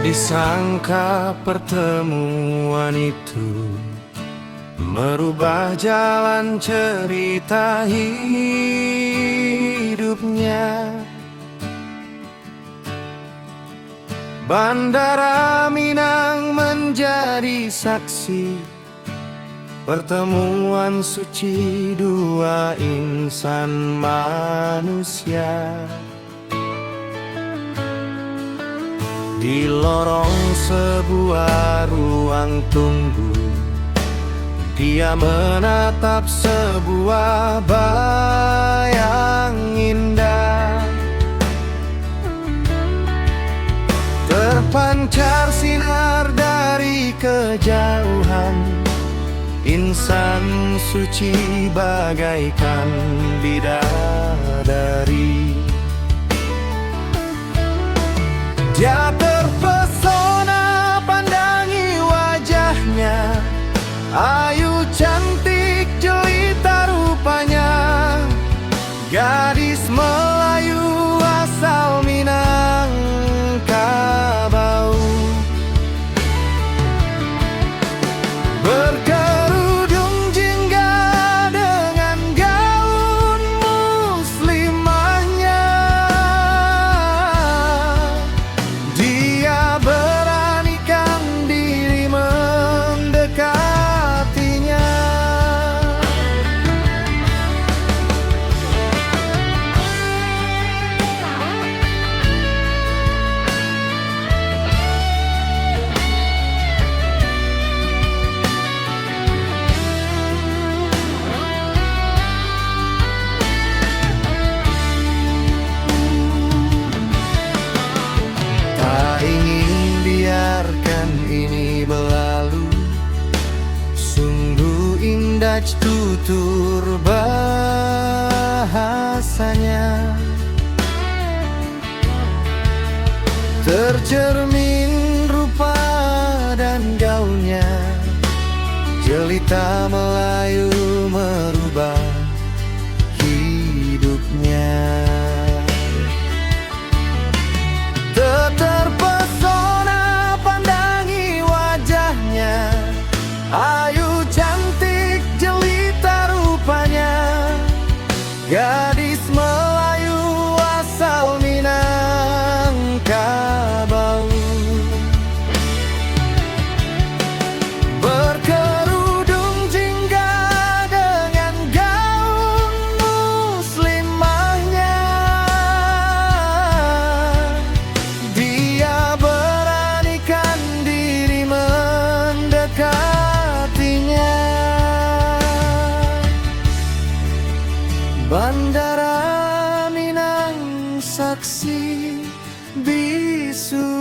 Disangka pertemuan itu merubah jalan cerita hidupnya. Bandara Minang menjadi saksi pertemuan suci dua insan manusia. Di lorong sebuah ruang tunggu, dia menatap sebuah bayang indah. Terpancar sinar dari kejauhan, insan suci bagaikan bidadari. Dia terpesona pandangi wajahnya, ayu cantik jelita rupanya, gadis Melayu asal Minangkabau. Berkerudung jingga dengan gaun muslimahnya, dia beranikan diri mendekatinya. Tak ingin biarkan ini berlalu, sungguh indah tutur bahasanya, tercermin rupa dan gaunnya, jelita Melayu merubah hidupnya. Terpesona pandangi wajahnya, ayu cantik jelita rupanya, gadis Melayu asal Minangkabau. Berkerudung jingga dengan gaun muslimahnya, dia beranikan diri mendekatinya. Bandara Minang saksi bisu.